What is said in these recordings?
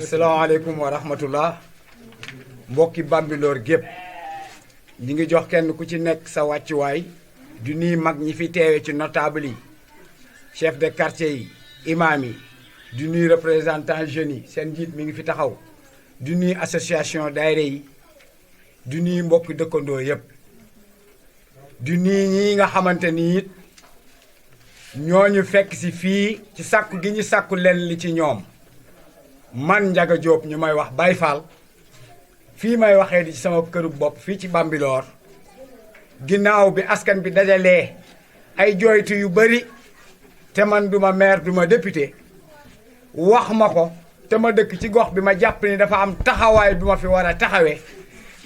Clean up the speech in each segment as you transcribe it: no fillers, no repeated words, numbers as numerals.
asalaamaaleykum wa rahmatullah mbokki Bambilor gépp ñi ngi jox kenn ku ci nekk sa wàccuwaay du nuy mag ñi fi teewe ci notable yi chef de quartier yi imam yi du nuy représentant jeunes yi seen njiit mi ngi fi taxaw du nuy association daayira yi du nuy mbokki dëkkandoo yépp du nuy ñi nga xamante ni it ñooñu fekk si fii ci sàkku gi ñu sàkku leen li ci ñoom man Ndiaga Diop ñu may wax Baye Fall fii may waxee di ci sama këru bopp fii ci Bambilor ginnaaw bi askan bi dajalee ay jooytu yu bari te man duma maire duma député wax ma ko te ma dëkk ci gox bi ma jàpp ni dafa am taxawaay bi ma fi war a taxawee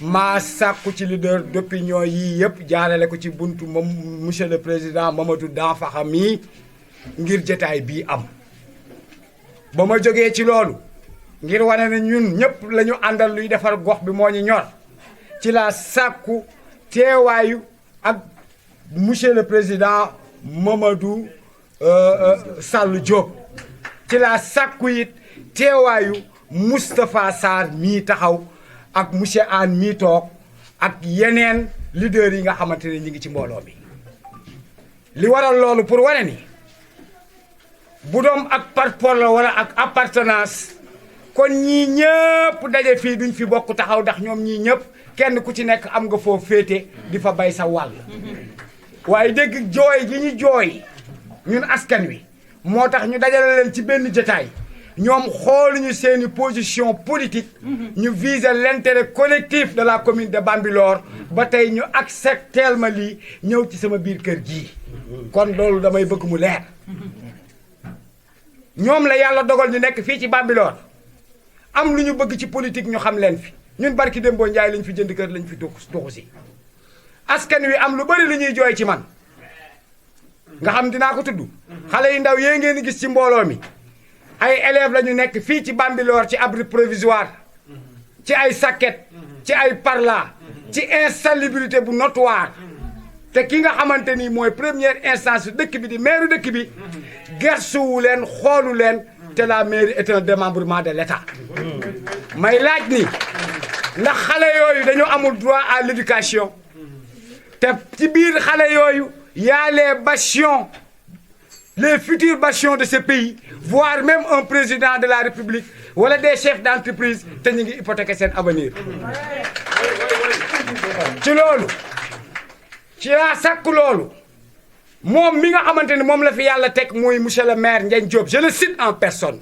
maa sàkku ci leader d'opinion yii yëpp jaarale ko ci buntu moom monsieur le président Mamadou Danfakha mii ngir jotaay bii am ba ma jógee ci loolu ngir wane na ñun ñëpp la ñu àndal luy defar gox bi moo ñu ñor ci la sàkku teewaayu ak monsieur le président Mamadou Sall Diop ci la sàkku it teewaayu Moustapha Sarr mii taxaw ak monsieur Anne mii toog ak yeneen leaders yi nga xamante ne ñi ngi ci mbooloo mi li waral loolu pour wane ni bu doom ak parpol la wala ak appartenance kon ñii ñëpp daje fii duñ fi bokk taxaw ndax ñoom ñii ñëpp kenn ku ci nekk am nga foo féete di fa bay sa wàll waaye dégg jooy gi ñu jooy ñun askan wi moo tax ñu dajale leen ci benn jotaay ñoom xooluñu seeni position politique ñu viser l'intérêt collectif de la commune de Bambilor ba tey ñu accepteel ma lii ñëw ci sama biir kër gii kon loolu damay bëgg mu leer ñoom la yàlla dogal ñu nekk fii ci Bambilor am lu ñu bëgg ci politique ñu xam leen fi ñun barki Dembo Njaay lañ fi jënd kër lañ fi tuxu si askan wi am lu bari lu ñuy jooy ci man nga xam dinaa ko tudd xale yu ndaw yee ngeen gis ci mbooloo mi ay élèves la ñu nekk fii ci Bambilor ci abri provisoire ci ay sakket ci ay parla ci insalubrité bu notoire te ki nga xamante ni mooy première instance dëkk bi di maire dëkk bi gersuwu leen xoolu leen te la mairie est un démembrement de l'État may laaj ni ndax xale yooyu dañoo amul droit à l'éducation te ci biir xale yooyu y a les bastions les futurs bastions de ce pays voire même un président de la République wala des chefs d'entreprise te ñu ngi hypothéquer seen avenir ci loolu ci laa sàkk loolu moom mi nga xamante ni moom la fi yàlla teg muy monsieur le maire Ndiagne Diop je le cite en personne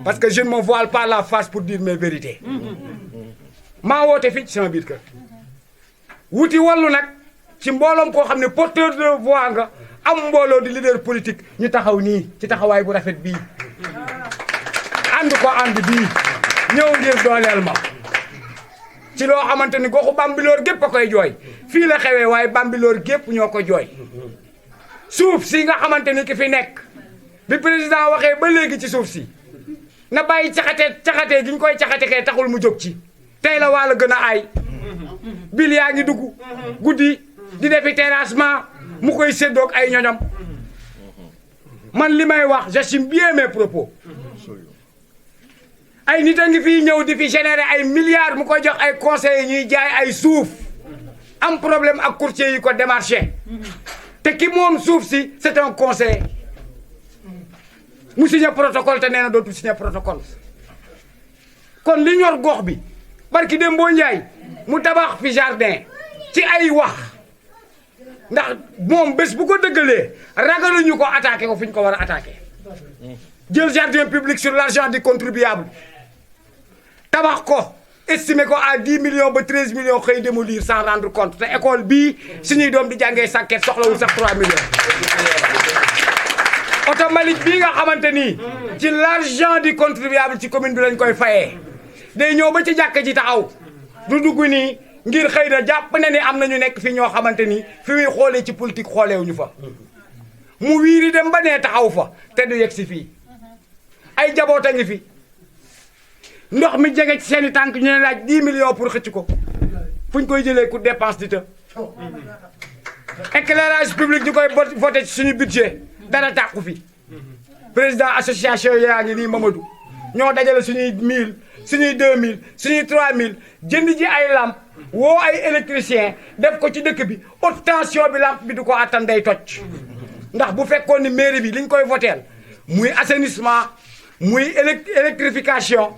parce que je ne me voile pas la face pour dire mes vérités maa woote fii ci sama biir kër wuti wallu nag ci mbooloom koo xam ne porteur de voix nga am mbooloo di leader politique ñu taxaw nii ci taxawaay bu rafet bii ànd ko ànd bii ñëw ngir dooleel ma ci loo xamante ni goxu Bambilor gépp a koy jooy fii la xewee waaye Bambilor gépp ñoo ko jooy suuf si nga xamante ni ki fi nekk bi président waxee ba léegi ci suuf si na bàyyi caxatee gi ñu koy caxatekee taxul mu jóg ci tey la waa la gën a aay bil yaa ngi dugg guddi di defi terrassement mu koy séddoog ay ñoñom man li may wax j'assume bien mes propos ay nit a ngi fii ñëw di fi générer ay milliards mu koy jox ay conseillers ñuy jaay ay suuf am problème ak courtier yi ko démarché te ki moom suuf si c'est un conseiller mu signé protocole te nee na dootul signé protocole kon li ñor gox bi barki Dembo Njaay mu tabax fi jardin ci ay wax ndax moom bés bu ko dëggalee ragaluñu ko attaqué ko fi ñu ko war a attaqué jël jardin public sur l'argent du contribuable tabax ko estimé ko à 10 millions ba 13 millions xëy démolir sans rendre compte te école bii suñuy doom di jàngee sàkket soxlawul sax 3 millions automatique bii nga xamante ni ci l'argent du contribuable ci commune bi lañ koy fayee day ñëw ba ci jàkka ji taxaw du dugg nii ngir xëy na jàpp na ni am na ñu nekk fi ñoo xamante ni fi muy xoolee ci politique xooleewuñu fa mu wiiri dem ba nee taxaw fa te du yegg si fii ay jaboot a ngi fi ndox mi jege ci seen i tànk ñu ne laaj 10 millions pour xëcc ko fu ñu koy jëlee ku dépense di të éclairage public ñu koy voté ci suñu budget dara tàqu fi président association yaa ngi nii Mamadou ñoo dajale suñuy 1000 suñuy 2000 suñuy 3000 jënd ji ay lampe woo ay électricien def ko ci dëkk bi haute tension bi lampe bi du ko attan day toj ndax bu fekkoon ni mairie bi liñ koy voteel muy assainissement muy électrification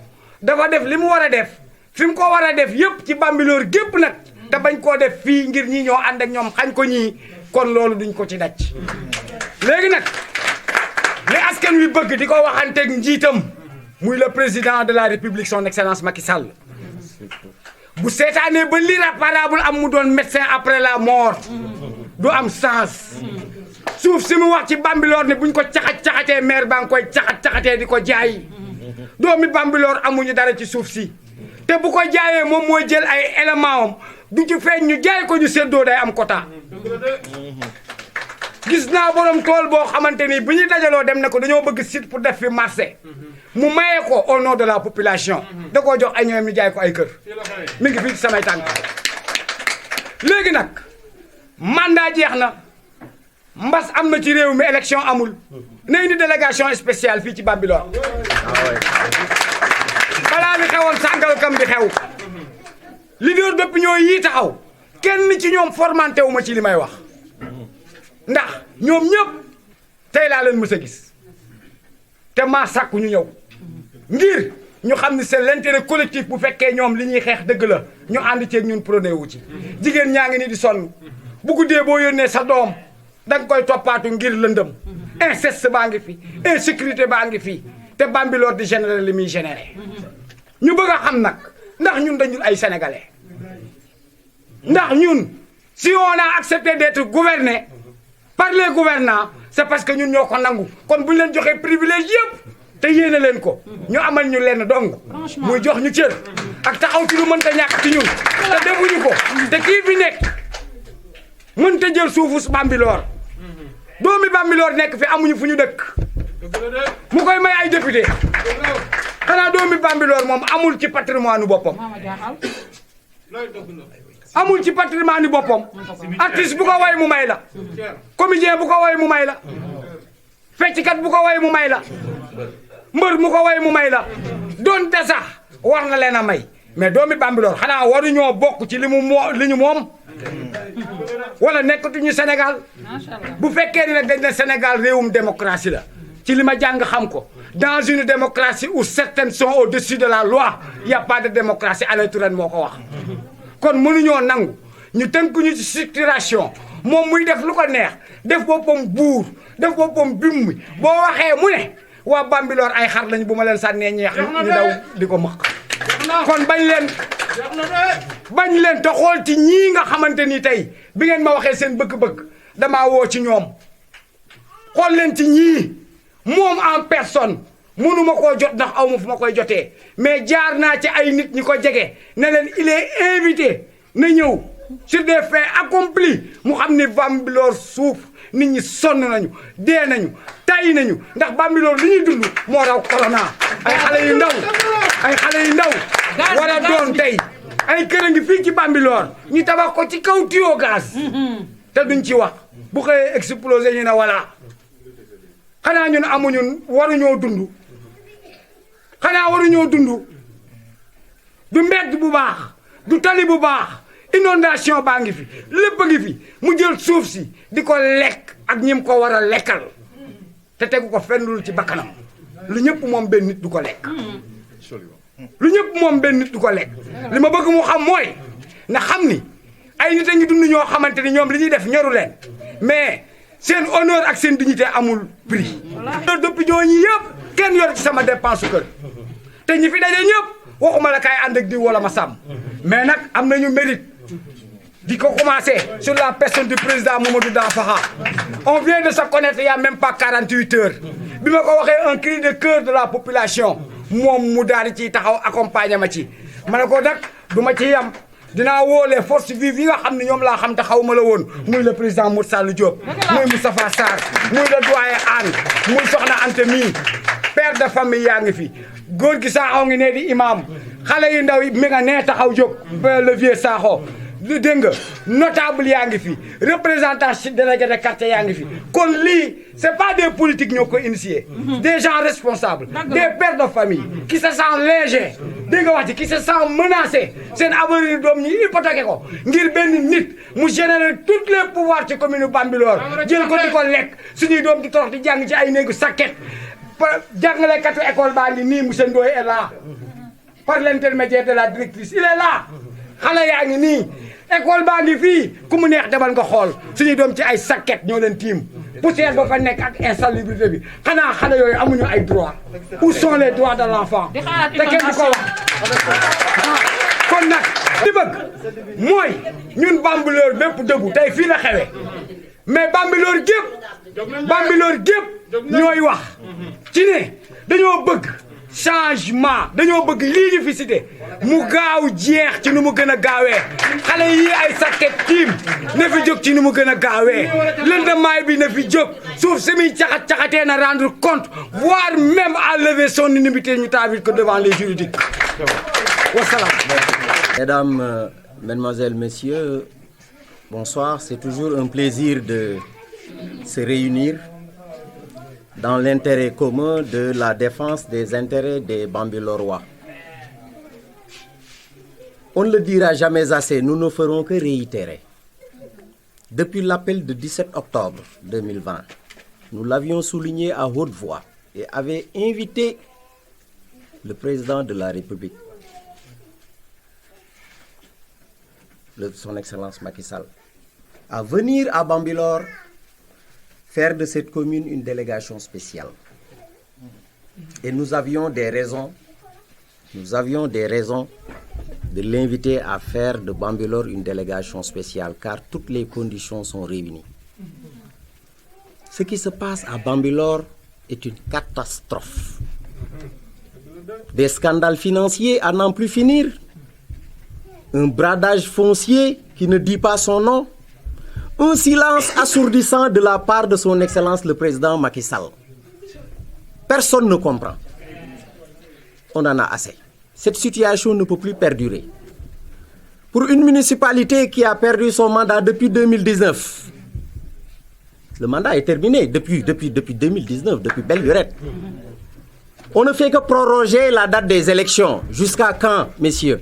dafa def li mu war a def fi mu ko war a def yëpp ci Bambilor gépp nag te bañ koo def fii ngir ñi ñoo ànd ak ñoom xañ ko ñii kon loolu duñ ko ci daj léegi nag li askan wi bëgg di ko waxanteeg njiitam muy le président de la république son excellence Macky Sall bu seetaanee ba l'irréparable am mu doon médecin après la mort du am sens suuf si mu wax ci Bambilor ne buñ ko caxat-caxatee maire baa ngi koy caxat-caxatee di ko jaay doomi Bambilor amuñu dara ci suuf si te bu ko jaayee moom mooy jël ay élément am du ci feeñ ñu jaay ko ñu séddoo day am quota gis naa borom tool boo xamante ni bu ñuy dajaloo dem ne ko dañoo bëgg site pour def fi marché mu maye ko au nom de la population da koo jox ay ñoom ñu jaay ko ay kër mi ngi fii ci samay tànk léegi nag mandat jeex na mbas am na ci réew mi élection amul na indi délégation spéciale fii ci Bambilor balaa bi xewoon Sangalkam bi xew leader d'opinion yii taxaw kenn ci ñoom formanté wu ma ci li may wax ndax ñoom ñëpp tey laa leen mës a gis te maa sàkku ñu ñëw ngir ñu xam ni c'est l'intérêt collectif bu fekkee ñoom li ñuy xeex dëgg la ñu ànd ceeg ñun prôné wu ci jigéen ñaa ngi nii di sonn bu guddee boo yónnee sa doom da nga koy toppaatu ngir lëndëm inceste baa ngi fi insécurité baa ngi fi te Bambilor di générer li muy générer ñu bëgg a xam nag ndax ñun dañu ay sénégalais ndax ñun si on a accepté d'être gouverné par les gouvernants c'est parce que ñun ñoo ko nangu kon bu ñu leen joxee privilège yëpp te yéene leen ko ñu amal ñu leen dong muy jox ñu cër ak taxaw ci lu mënta ñàkk ci ñun te defuñu ko te kii fi nekk mënta jël suufu Bambilor doomi Bambilor nekk fi amuñu fu ñu dëkk mu koy may ay député xanaa doomi Bambilor moom amul ci patrimoine boppam amul ci patrimoine boppam artiste bu ko way mu may la comédien bu ko way mu may la fecckat bu ko way mu may la mbër mu ko way mu may la donte sax war na leen a may mais doomi Bambilor xanaa waruñoo bokk ci li ñu moom wala nekkatuñu Sénégal bu fekkee ni nag dañ ne Sénégal réewum démocratie la ci li ma jàng xam ko dans une démocratie où certaines sont au-dessus de la loi il y a pas de démocratie Alain Touré moo ko wax kon mënuñoo nangu ñu tënkuñu ci structuration moom muy def lu ko neex def boppam buur def boppam bimmi boo waxee mu ne waa Bambilor ay xar lañ bu ma leen sànnee ñeex ñu daw di ko mëq kon bañ leen te xool ci ñii nga xamante ni tey bi ngeen ma waxee seen bëgg-bëgg damaa woo ci ñoom xool leen ci ñii moom en personne mënuma koo jot ndax aw ma fu ma koy jotee mais jaar naa ci ay nit ñi ko jege ne leen il est invité na ñëw sur des faits accomplis mu xam ni Bambilor suuf nit ñi sonn nañu dee nañu tay nañu ndax Bambilor li ñuy dund moo raw corona ay xale yu ndaw war a doon tey ay kër a ngi fii ci Bambilor ñu tabax ko ci kaw tuyau gaz te duñ ci wax bu xëyee explosé ñu ne voilà xanaa ñun amuñu waruñoo dund xanaa waruñoo dund du mbedd bu baax du tali bu baax inondation baa ngi fi lépp a ngi fi mu jël suuf si di ko lekk ak ñim ko war a lekkal te tegu ko fenn lu ci bakkanam lu ñëpp moom benn nit du ko lekk lu ñëpp moom benn nit du ko lekk li ma bëgg mu xam mooy na xam ni ay nit a ngi dund ñoo xamante ni ñoom li ñuy def ñoru leen mais seen honneur ak seen dignité amul prix depuis ñoo ñi yëpp kenn yor ci sama dépense su kër te ñi fi daje ñëpp waxuma la kaay ànd ak diw wala ma sàmm mais nag am nañu mérite di ko commencer sur la personne du président Mamadou Dansokho on vient de se connaître il y a même pas 48 heures bi ma ko waxee un cri de cœur de la population moom mu daal di ciy taxaw accompagner ma ci ma ne ko nag du ma ci yam dinaa woo les forces vives yi nga xam ne ñoom laa xam te xaw ma la woon muy le président Moussa Diop muy Moustapha Sarr muy le doyen Anne muy Soxna Anta mii père de famille yaa ngi fi góor gi Sakho ngi ne di imam xale yu ndaw yi mi nga nee taxaw jóg le vieux Sakho dégg nga notable yaa ngi fi représentant délégué de quartier yaa ngi fi kon lii c'est pas des politiques ñoo ko initié des gens responsables des pères de famille qui se sentent légers dégg nga wax ci qui se sentent menacés seen avenir doom ñi hypothéqué ko ngir benn nit mu générer tous les pouvoirs ci commune Bambilor jël ko di ko lekk suñuy doom di torox di jàng ci ay néegu sakket jàngalekatu école baa ngi nii monsieur Ndoye est là par l'intermédiaire de la directrice il est là xale yaa ngi nii école baa ngi fii ku mu neex demal nga xool suñuy doom ci ay sakket ñoo leen tiim poussière ba fa nekk ak insalubrité bi xanaa xale yooyu amuñu ay droits où sont les droits de l'enfant te kenn du ko wax kon nag li bëgg mooy ñun Bambilor bépp dëggu tey fii la xewe mais Bambilor gépp ñooy wax ci ne dañoo bëgg changement dañoo bëgg lii ñu fi cité mu gaaw jeex ci nu mu gën a gaawee xale yi ay sakket tiim na fi jóg ci nu mu gën a gaawee lëndamaay bi na fi jóg suuf si muy caxat-caxatee na rendre compte voire même à lever son inimité ñu taabit ko devant les juridiques wasalaam. Mesdames, Mesdemoiselles, Messieurs, bonsoir. C'est toujours un plaisir de se réunir dans l'intérêt commun de la défense des intérêts des Bambilorois. On ne le dira jamais assez, nous ne ferons que réitérer. Depuis l'appel de 17 octobre 2020, nous l'avions souligné à haute voix et avait invité le président de la République, son Excellence Macky Sall, à venir à Bambilor faire de cette commune une délégation spéciale. Et nous avions des raisons de l'inviter à faire de Bambilor une délégation spéciale, car toutes les conditions sont réunies. Ce qui se passe à Bambilor est une catastrophe. Des scandales financiers à n'en plus finir, un bradage foncier qui ne dit pas son nom, un silence assourdissant de la part de son Excellence le Président Macky Sall. Personne ne comprend. On en a assez. Cette situation ne peut plus perdurer. Pour une municipalité qui a perdu son mandat depuis 2019, le mandat est terminé depuis 2019, depuis belle lurette. On ne fait que proroger la date des élections. Jusqu'à quand, messieurs?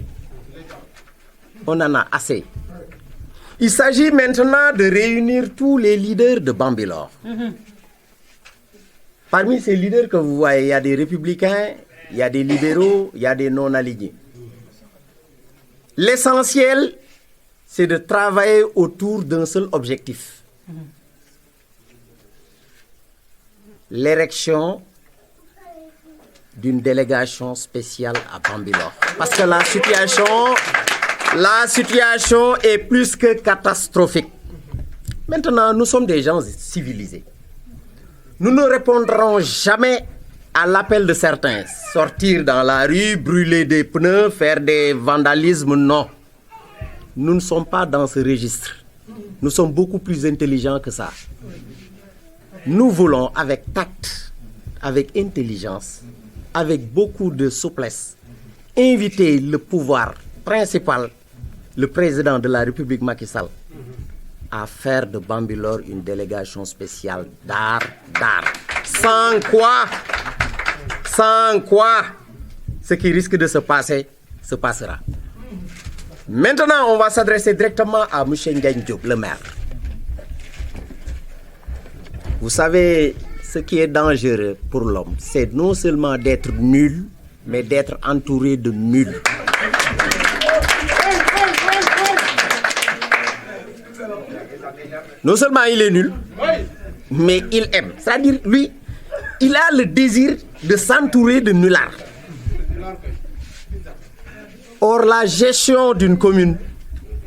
On en a assez. Il s'agit maintenant de réunir tous les leaders de Bambilor. Parmi ces leaders que vous voyez, il y a des républicains, il y a des libéraux, il y a des non-alignés. L'essentiel, c'est de travailler autour d'un seul objectif. L'érection d'une délégation spéciale à Bambilor. Parce que la situation est plus que catastrophique. Maintenant, nous sommes des gens civilisés. Nous ne répondrons jamais à l'appel de certains. Sortir dans la rue, brûler des pneus, faire des vandalismes, non. Nous ne sommes pas dans ce registre. Nous sommes beaucoup plus intelligents que ça. Nous voulons, avec tact, avec intelligence, avec beaucoup de souplesse, inviter le pouvoir principal, le président de la République Macky Sall, à faire de Bambilor une délégation spéciale d'art. Sans quoi, ce qui risque de se passer, se passera. Maintenant, on va s'adresser directement à M. Ngagne Diop, le maire. Vous savez, ce qui est dangereux pour l'homme, c'est non seulement d'être nul, mais d'être entouré de nuls. Non seulement il est nul, mais il aime. C'est-à-dire, lui, il a le désir de s'entourer de nullards. Or, la gestion d'une commune,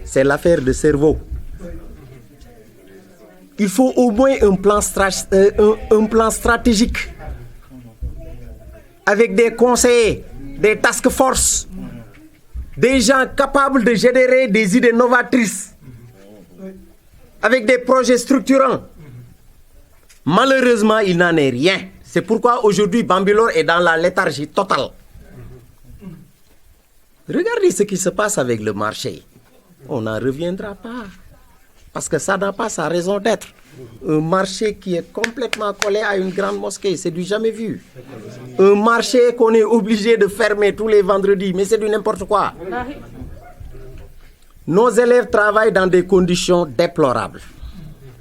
c'est l'affaire de cerveau. Il faut au moins un plan stratégique, avec des conseillers, des task force, des gens capables de générer des idées novatrices, avec des projets structurants. Malheureusement, il n'en est rien. C'est pourquoi aujourd'hui, Bambilor est dans la léthargie totale. Regardez ce qui se passe avec le marché. on n'en reviendra pas. Parce que ça n'a pas sa raison d'être. Un marché qui est complètement collé à une grande mosquée, c'est du jamais vu. Un marché qu'on est obligé de fermer tous les vendredis, mais c'est du n'importe quoi. Nos élèves travaillent dans des conditions déplorables.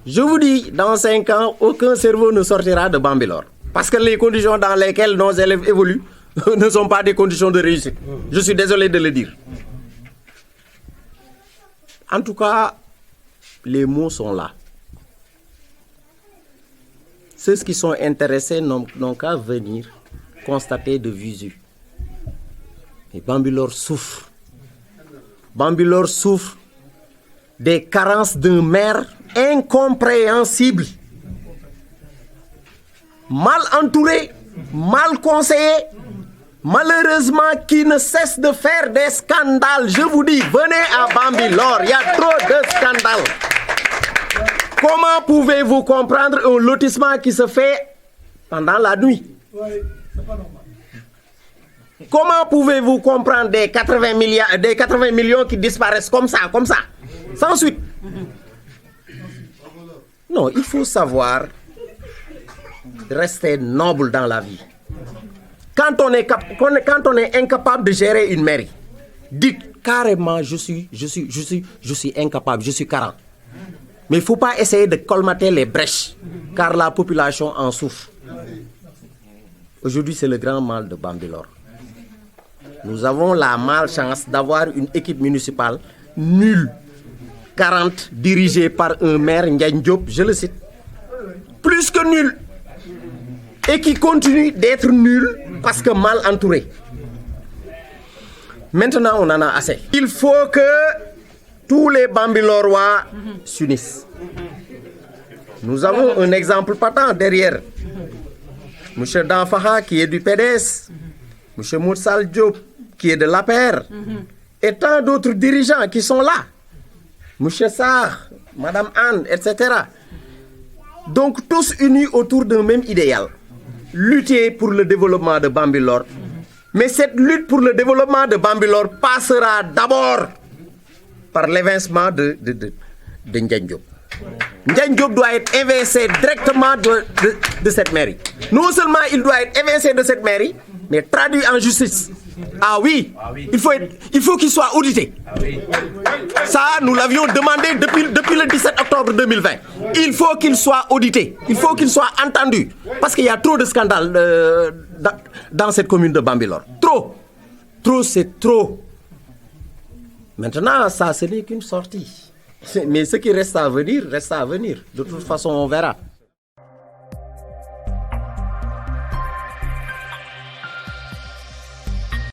Je vous dis, dans 5 ans, aucun cerveau ne sortira de Bambilor. Parce que les conditions dans lesquelles nos élèves évoluent ne sont pas des conditions de réussite. Je suis désolé de le dire. En tout cas, les mots sont là. Ceux qui sont intéressés n'ont qu'à venir constater de visu. Et Bambilor souffre. Bambilor souffre des carences d'un maire incompréhensible, mal entouré, mal conseillé, malheureusement qui ne cesse de faire des scandales. Je vous dis, venez à Bambilor, il y a trop de scandales. Comment pouvez-vous comprendre un lotissement qui se fait pendant la nuit? Comment pouvez-vous comprendre des 80 millions qui disparaissent comme ça, sans suite? Non, il faut savoir rester noble dans la vie. Quand on est incapable de gérer une mairie, dites carrément je suis incapable, je suis carent. Mais il ne faut pas essayer de colmater les brèches, car la population en souffre. Aujourd'hui, c'est le grand mal de Bambilor. Nous avons la malchance d'avoir une équipe municipale nulle, 40, dirigée par un maire, Ndiagne Diop, je le cite, plus que nul, et qui continue d'être nul parce que mal entouré. Maintenant, on en a assez. Il faut que tous les Bambilorois s'unissent. Nous avons un exemple patent derrière. M. Danfaha qui est du PDS, M. Moussal Diop qui est de l'APR, et tant d'autres dirigeants qui sont là. M. Sarr, Mme Anne, etc. Donc tous unis autour d'un même idéal. Lutter pour le développement de Bambilor. Mais cette lutte pour le développement de Bambilor passera d'abord par l'évincement de Ndiagne Diop. Ndiagne Diop doit être évincé directement de cette mairie. Non seulement il doit être évincé de cette mairie, mais traduit en justice. Ah oui, il faut qu'il soit audité. Ça, nous l'avions demandé depuis le 17 octobre 2020. Il faut qu'il soit audité. Il faut qu'il soit entendu. Parce qu'il y a trop de scandales dans cette commune de Bambilor. Trop. Trop, c'est trop. Maintenant, ça, ce n'est qu'une sortie. Mais ce qui reste à venir, reste à venir. De toute façon, on verra.